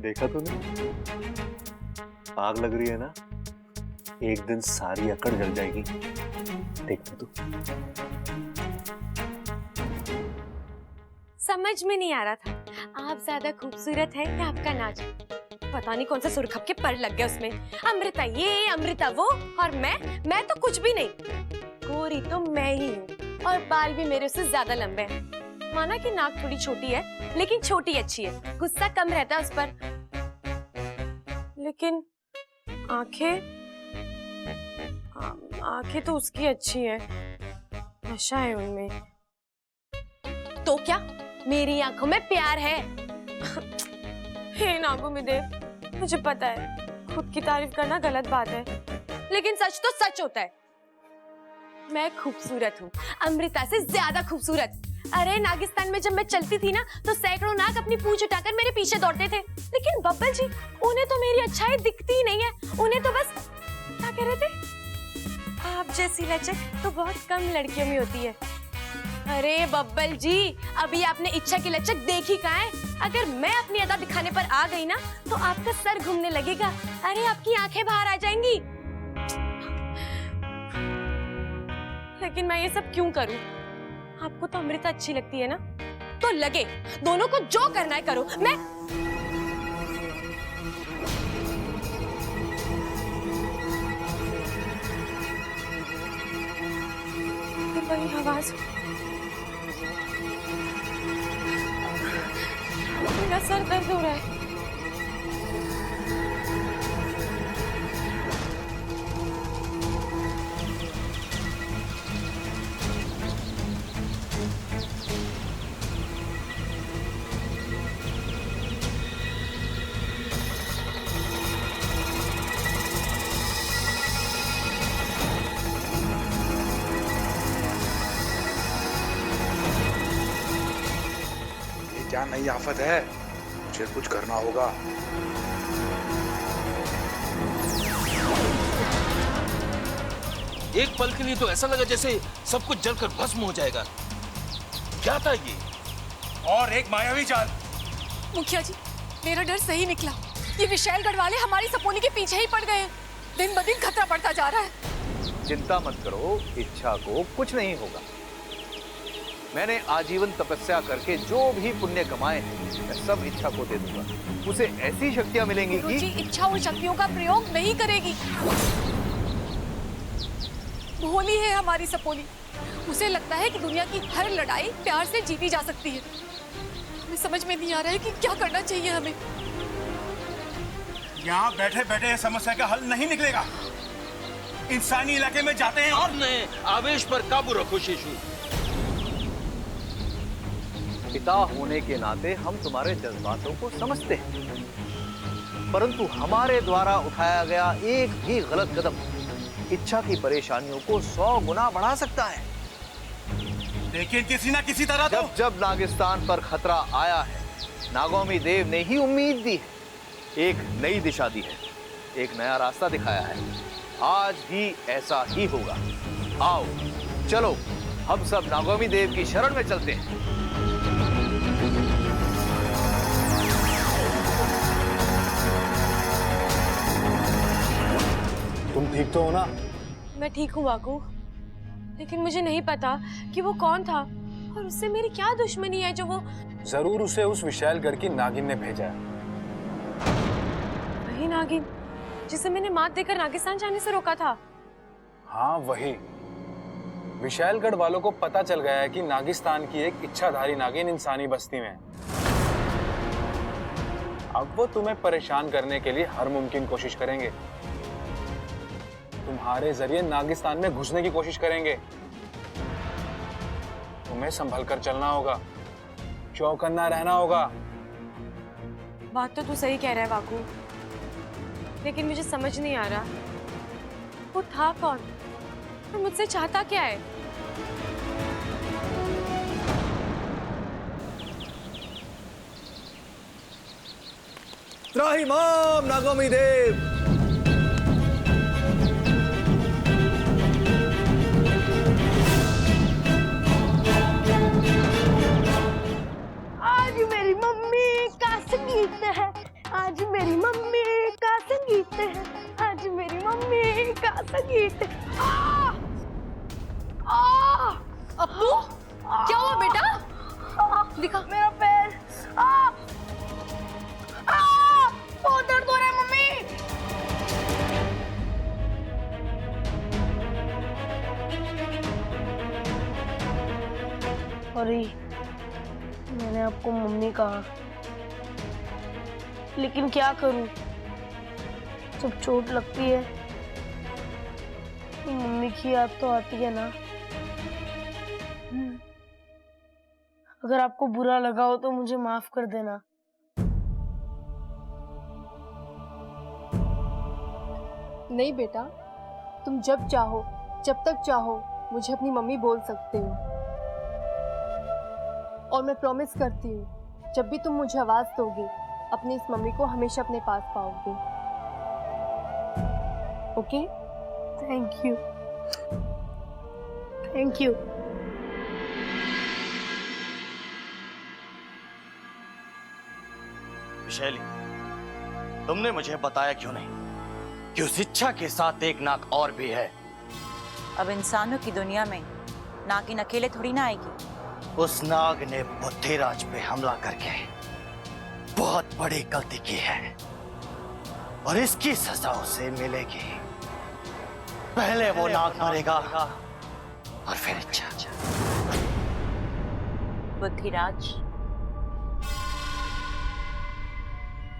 देखा तूने? आग लग रही है ना, एक दिन सारी अकड़ जल जाएगी। देखना तू। समझ में नहीं आ रहा था, आप ज्यादा खूबसूरत है या आपका नाच। पता नहीं कौन सा सुरखप के पर लग गया उसमें। अमृता ये, अमृता वो, और मैं तो कुछ भी नहीं। गोरी तो मैं ही हूँ, और बाल भी मेरे से ज्यादा लंबे हैं। माना कि नाक थोड़ी छोटी है, लेकिन छोटी अच्छी है। गुस्सा कम रहता है उस पर। लेकिन आंखें तो उसकी अच्छी है, नशा है उनमें। तो क्या मेरी आंखों में प्यार है? हे नागोमीदेव, मुझे पता है खुद की तारीफ करना गलत बात है, लेकिन सच तो सच होता है। मैं खूबसूरत हूँ, अमृता से ज्यादा खूबसूरत। अरे नागिस्तान में जब मैं चलती थी ना, तो सैकड़ों नाग अपनी पूंछ उठाकर मेरे पीछे दौड़ते थे। लेकिन बब्बल जी, उन्हें तो मेरी अच्छाई दिखती ही नहीं है। उन्हें तो बस, क्या कह रहे थे, आप जैसी लचक तो बहुत कम लड़कियों में होती है। अरे बब्बल जी, अभी आपने इच्छा की लचक देखी कहाँ है? अगर मैं अपनी अदा दिखाने पर आ गई ना, तो आपका सर घूमने लगेगा। अरे आपकी आंखें बाहर आ जाएंगी। लेकिन मैं ये सब क्यों करूं? आपको तो अमृता अच्छी लगती है ना, तो लगे, दोनों को जो करना है करो। मैं बड़ी आवाज, मेरा सर दर्द हो रहा है। क्या नई आफत है? मुझे कुछ करना होगा। एक पल के लिए तो ऐसा लगा जैसे सब कुछ जलकर भस्म हो जाएगा। क्या था ये? और एक मायावी चाल। मुखिया जी, मेरा डर सही निकला। ये विशालगढ़ वाले हमारी सपोनी के पीछे ही पड़ गए। दिन ब दिन खतरा बढ़ता जा रहा है। चिंता मत करो, इच्छा को कुछ नहीं होगा। मैंने आजीवन तपस्या करके जो भी पुण्य कमाए हैं, मैं सब इच्छा को दे दूंगा। उसे ऐसी शक्तियां मिलेंगी कि जी इच्छा उन शक्तियों का प्रयोग नहीं करेगी। भोली है हमारी सपोनी। उसे लगता है कि दुनिया की हर लड़ाई प्यार से जीती जा सकती है। हमें समझ में नहीं आ रहा है कि क्या करना चाहिए हमें। यहाँ बैठे बैठे समस्या का हल नहीं निकलेगा। इंसानी इलाके में जाते हैं और आवेश पर काबू रखो शिशु। पिता होने के नाते हम तुम्हारे जज्बातों को समझते हैं, परंतु हमारे द्वारा उठाया गया एक भी गलत कदम इच्छा की परेशानियों को 100 गुना बढ़ा सकता है। लेकिन किसी ना किसी तरह तो जब नागिस्तान पर खतरा आया है, नागोमी देव ने ही उम्मीद दी है, एक नई दिशा दी है, एक नया रास्ता दिखाया है। आज भी ऐसा ही होगा। आओ चलो, हम सब नागोमी देव की शरण में चलते हैं। तुम ठीक तो हो ना? मैं ठीक हूँ वाकू, लेकिन मुझे नहीं पता कि वो कौन था और उससे मेरी क्या दुश्मनी है जो वो। जरूर उसे उस विशालगढ़ की नागिन ने भेजा है। वही नागिन जिसे मैंने मात देकर नागिस्तान जाने से रोका था। हाँ वही। विशालगढ़ वालों को पता चल गया है कि नागिस्तान की एक इच्छाधारी नागिन इंसानी बस्ती में है। अब वो तुम्हें परेशान करने के लिए हर मुमकिन कोशिश करेंगे। तुम्हारे जरिए नागिस्तान में घुसने की कोशिश करेंगे। तुम्हें संभल कर चलना होगा, चौकन्ना रहना होगा। बात तो तू सही कह रहा है वाकू, लेकिन मुझे समझ नहीं आ रहा वो था कौन और मुझसे चाहता क्या है। त्राहिमाम नागोमी देव। आज मेरी मम्मी का संगीत है, आज मेरी मम्मी का संगीत है, आज मेरी मम्मी का संगीत है। अपू क्या हुआ बेटा? दिखा। मेरा पैर बहुत दर्द हो रहा है मम्मी। सॉरी, मैंने आपको मम्मी कहा, लेकिन क्या करूं, जब चोट लगती है तो मम्मी की याद तो आती है ना। अगर आपको बुरा लगा हो तो मुझे माफ कर देना। नहीं बेटा, तुम जब चाहो, जब तक चाहो मुझे अपनी मम्मी बोल सकते हो। और मैं प्रॉमिस करती हूँ, जब भी तुम मुझे आवाज दोगे, अपनी इस मम्मी को हमेशा अपने पास पाओगे। Okay? Thank you, thank you. शैली, तुमने मुझे बताया क्यों नहीं कि उस इच्छा के साथ एक नाग और भी है? अब इंसानों की दुनिया में नागिन अकेले थोड़ी ना आएगी। उस नाग ने बुद्धिराज पे हमला करके बहुत बड़ी गलती की है और इसकी सजा उसे मिलेगी। पहले वो नाग मरेगा और फिर इच्छा। बुद्धिराज,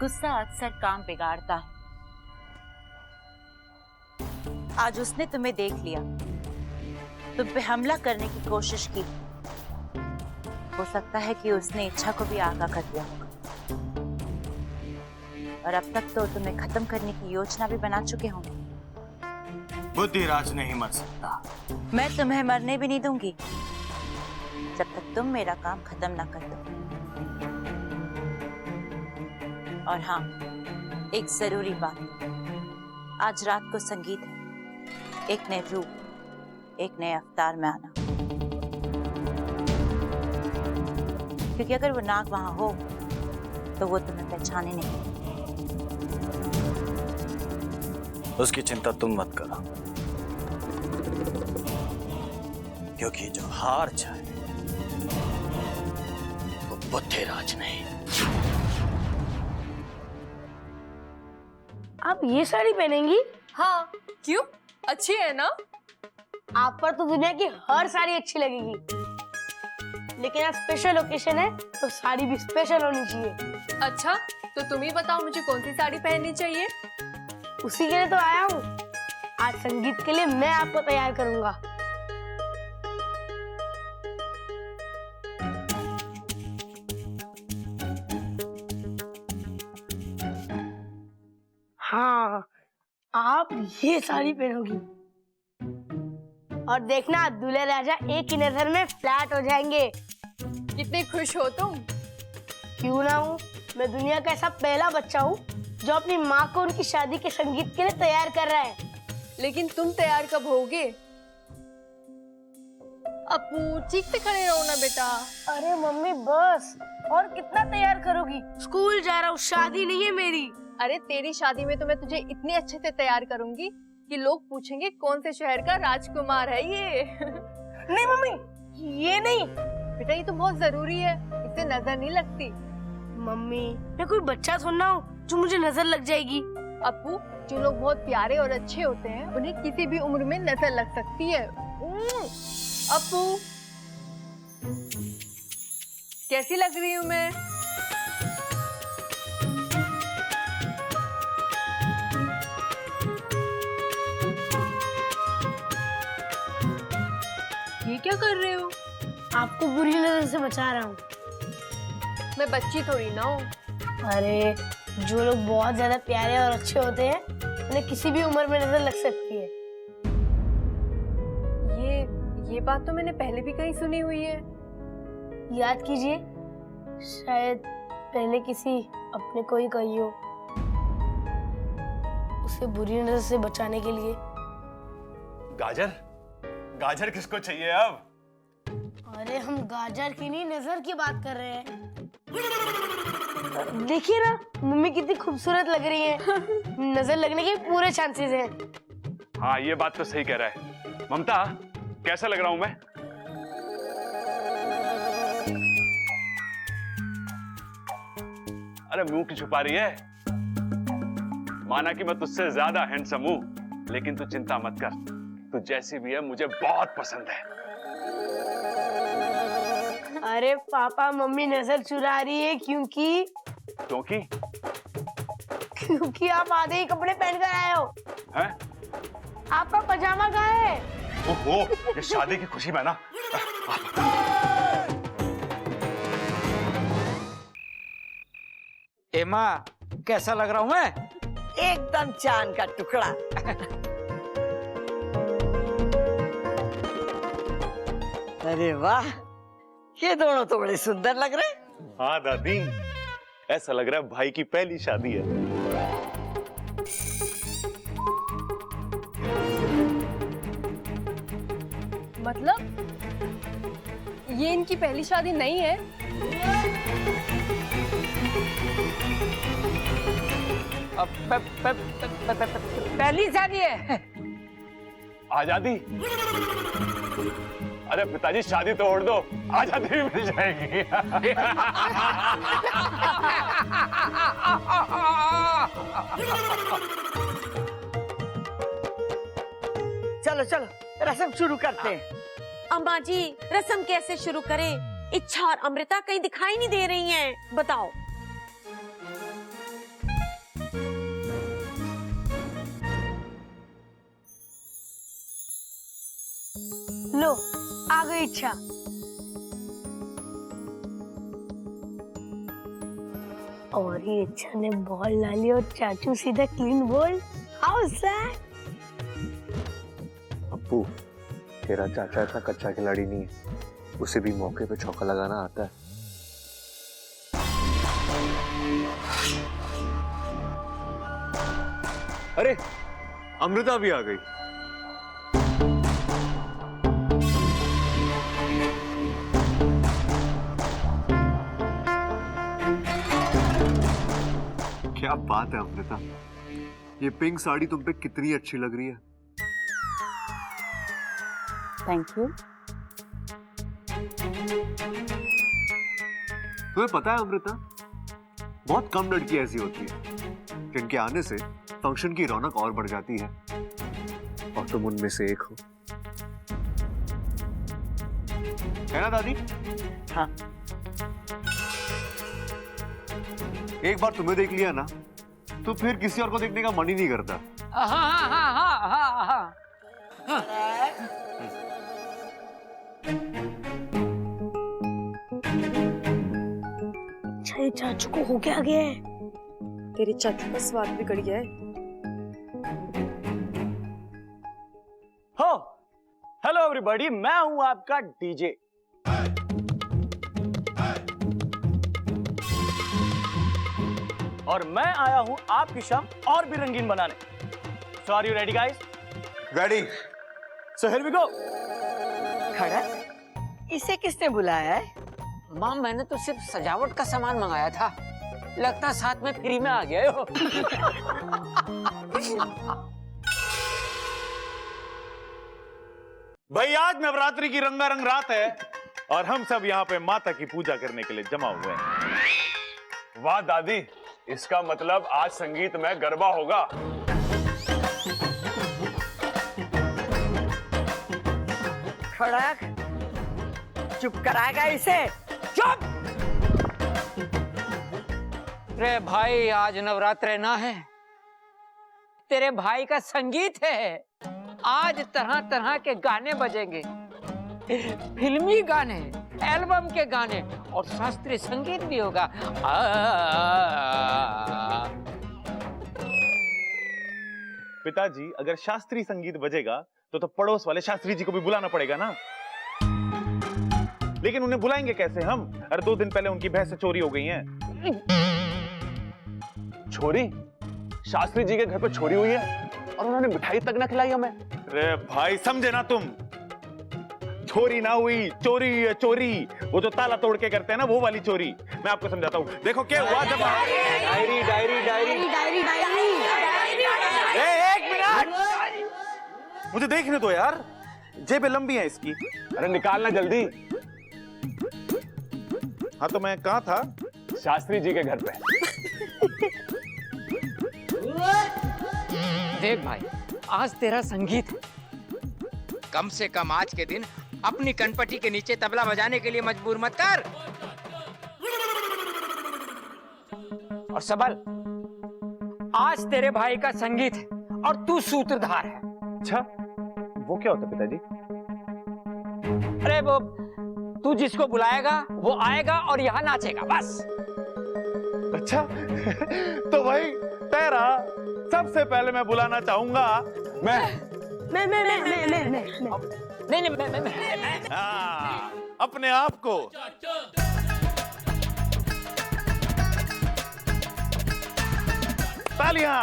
गुस्सा अक्सर काम बिगाड़ता है। आज उसने तुम्हें देख लिया, तुम पे हमला करने की कोशिश की। हो सकता है कि उसने इच्छा को भी आगाह कर दिया होगा और अब तक तो तुम्हें खत्म करने की योजना भी बना चुके होंगे। बुद्धिराज नहीं मर सकता। मैं तुम्हें मरने भी नहीं दूंगी जब तक तुम मेरा काम खत्म ना कर दो। और हाँ, एक जरूरी बात, आज रात को संगीत है। एक नए रूप, एक नए अवतार में आना, क्योंकि अगर वो नाग वहां हो तो वो तुम्हें पहचाने नहीं। उसकी चिंता तुम मत करो, क्योंकि जो हार जाए वो बुद्धिराज नहीं। आप ये साड़ी पहनेंगी? हाँ, क्यों? अच्छी है ना? आप पर तो दुनिया की हर साड़ी अच्छी लगेगी, लेकिन आज स्पेशल ओकेशन है तो साड़ी भी स्पेशल होनी चाहिए। अच्छा, तो तुम ही बताओ मुझे कौन सी साड़ी पहननी चाहिए? उसी के लिए तो आया हूँ। आज संगीत के लिए मैं आपको तैयार करूंगा। हाँ, आप ये साड़ी पहनोगी और देखना दूल्हे राजा एक ही नजर में फ्लैट हो जाएंगे। कितने खुश हो तुम? क्यों ना हूँ, मैं दुनिया का ऐसा पहला बच्चा हूँ जो अपनी माँ को उनकी शादी के संगीत के लिए तैयार कर रहा है। लेकिन तुम तैयार कब होगे? अपू, ठीक से खड़े रहो ना बेटा। अरे मम्मी बस, और कितना तैयार करोगी? स्कूल जा रहा हूँ, शादी नहीं है मेरी। अरे तेरी शादी में तो मैं तुझे इतने अच्छे से तैयार करूंगी कि लोग पूछेंगे कौन से शहर का राजकुमार है ये। नहीं मम्मी, ये नहीं। बेटा ये तो बहुत जरूरी है, इससे नजर नहीं लगती। मम्मी, मैं कोई बच्चा थोड़ा हूँ जो मुझे नजर लग जाएगी। अपू, जो लोग बहुत प्यारे और अच्छे होते हैं उन्हें किसी भी उम्र में नजर लग सकती है। अपू, कैसी लग रही हूँ मैं? ये क्या कर रहे हो? आपको बुरी नजर से बचा रहा हूँ। मैं बच्ची थोड़ी ना हूँ। अरे, जो लोग बहुत ज्यादा प्यारे और अच्छे होते हैं उन्हें किसी भी उम्र में नजर लग सकती है। ये बात तो मैंने पहले भी कहीं सुनी हुई है। याद कीजिए, शायद पहले किसी अपने को ही कही हो। उसे बुरी नजर से बचाने के लिए। गाजर? गाजर किसको चाहिए अब? अरे हम गाजर की नहीं, नजर की बात कर रहे हैं। देखिए ना मम्मी कितनी खूबसूरत लग रही है। नजर लगने के पूरे चांसेस हैं। हाँ ये बात तो सही कह रहा है। ममता कैसा लग रहा हूं मैं? अरे मुंह की छुपा रही है? माना कि मैं तुझसे ज्यादा हैंडसम हूं, लेकिन तू चिंता मत कर, तू जैसी भी है मुझे बहुत पसंद है। अरे पापा मम्मी नजर चुरा रही है क्योंकि आप आधे ही कपड़े पहन कर आए हो। हैं? आपका पजामा कहाँ है? ओहो, ये शादी की खुशी में ना। एमा कैसा लग रहा हूं मैं? एकदम चांद का टुकड़ा। अरे वाह, ये दोनों तो बड़े सुंदर लग रहे हैं। हाँ दादी, ऐसा लग रहा है भाई की पहली शादी है। मतलब ये इनकी पहली शादी नहीं है? पहली शादी है। आजादी? अरे पिताजी शादी तोड़ दो, आजादी भी मिल जाएगी। चलो चलो रस्म शुरू करते हैं। अम्मा जी रस्म कैसे शुरू करें? इच्छा और अमृता कहीं दिखाई नहीं दे रही हैं, बताओ। लो आ गई इच्छा। और ये इच्छा ने बॉल डाली और चाचू सीधा clean ball. How sad. Appu, तेरा चाचा इतना कच्चा खिलाड़ी नहीं है, उसे भी मौके पे चौका लगाना आता है। अरे अमृता भी आ गई। क्या बात है अमृता, ये पिंक साड़ी तुम पे कितनी अच्छी लग रही है। Thank you. तुम्हें पता है अमृता, बहुत कम लड़की ऐसी होती है जिनके आने से फंक्शन की रौनक और बढ़ जाती है, और तुम उनमें से एक हो। है ना दादी? हाँ। एक बार तुम्हें देख लिया ना तो फिर किसी और को देखने का मन ही नहीं करता। हाँ हाँ हाँ हाँ हाँ हाँ। अच्छा ये चाचू को हो क्या गया है? तेरी चाचू का स्वाद बिगड़ गया है। हो हेलो एवरीबॉडी, मैं हूं आपका डीजे। और मैं आया हूं आपकी शाम और भी रंगीन बनाने। So are you ready guys? Ready. So here we go. खड़ा, इसे किसने बुलाया है? मां मैंने तो सिर्फ सजावट का सामान मंगाया था, लगता साथ में फ्री में आ गए हो। भाई आज नवरात्रि की रंगारंग रात है और हम सब यहाँ पे माता की पूजा करने के लिए जमा हुए हैं। वाह दादी, इसका मतलब आज संगीत में गरबा होगा। खड़ा, चुप कराएगा इसे? चुप! रे भाई आज नवरात्र ना है, तेरे भाई का संगीत है। आज तरह तरह के गाने बजेंगे, फिल्मी गाने, एल्बम के गाने और शास्त्रीय संगीत भी होगा। पिताजी अगर शास्त्रीय संगीत बजेगा तो पड़ोस वाले शास्त्री जी को भी बुलाना पड़ेगा ना। लेकिन उन्हें बुलाएंगे कैसे हम? अरे 2 दिन पहले उनकी भैंसें चोरी हो गई हैं। छोरी? शास्त्री जी के घर पे छोरी हुई है और उन्होंने मिठाई तक ना खिलाई हमें। अरे भाई समझे ना तुम, छोरी ना हुई, चोरी हुई है, चोरी। वो जो ताला तोड़ के करते हैं ना, वो वाली चोरी। मैं आपको समझाता हूँ। देखो क्या हुआ जब diary diary diary diary diary. एक मिनट, मुझे देखने दो यार, जेबें लंबी हैं इसकी। अरे निकालना जल्दी। हाँ तो मैं कहाँ था? शास्त्री जी के घर पे। देख भाई, आज तेरा संगीत है। कम से कम आज के दिन अपनी कनपटी के नीचे तबला बजाने के लिए मजबूर मत कर। और सबल, आज तेरे भाई का संगीत है और तू सूत्रधार है। अच्छा, वो क्या होता है पिताजी? अरे वो, तू जिसको बुलाएगा वो आएगा और यहाँ नाचेगा, बस। अच्छा तो भाई तेरा सबसे पहले मैं बुलाना चाहूंगा मैं अपने आप को। तालियां।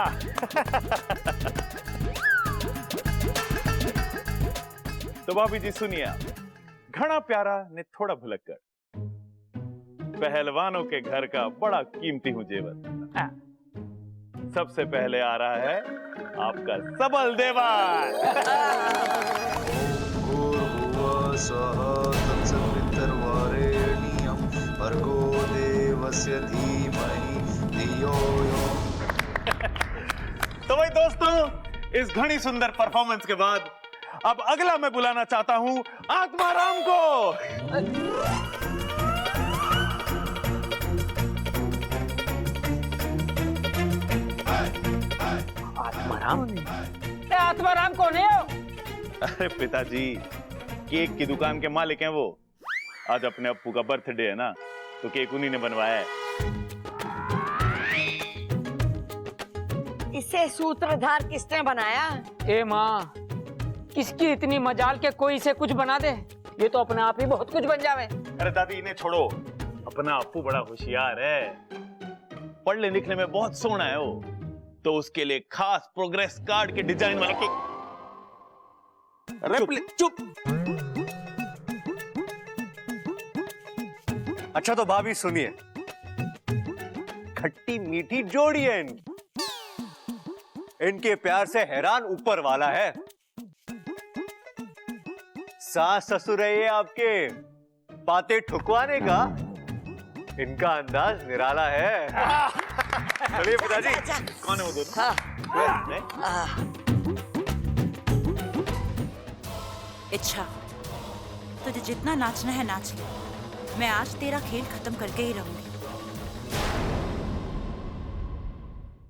तो भाभी जी सुनिए, घना प्यारा ने थोड़ा भुलक्कड़, पहलवानों के घर का बड़ा कीमती हूं जेवर। सबसे पहले आ रहा है आपका सबल देवान। तो भाई दोस्तों, इस घनी सुंदर परफॉर्मेंस के बाद अब अगला मैं बुलाना चाहता हूं आत्माराम को। आत्माराम? आत्माराम कौन है? अरे पिताजी, केक की दुकान के मालिक हैं वो। आज अपने अप्पू का बर्थडे है ना, तो केक उन्हीं ने बनवाया है। इसे सूत्रधार किसने बनाया? ए माँ, किसकी इतनी मजाल के कोई इसे कुछ बना दे? ये तो अपने आप ही बहुत कुछ बन जावे। अरे दादी इन्हें छोड़ो, अपना अप्पू बड़ा होशियार है, पढ़ने लिखने में बहुत सोना है वो। तो उसके लिए खास प्रोग्रेस कार्ड के डिजाइन वाला केक। चुप। अच्छा तो भाभी सुनिए, खट्टी मीठी जोड़ी है इनके प्यार से हैरान ऊपर वाला है। सास ससुर है ये आपके, बातें ठुकवाने का इनका अंदाज निराला है। चलिए पिताजी। कौन है वो दोनों? इच्छा, तुझे जितना नाचना है नाच ले। मैं आज तेरा खेल खत्म करके ही रहूंगी।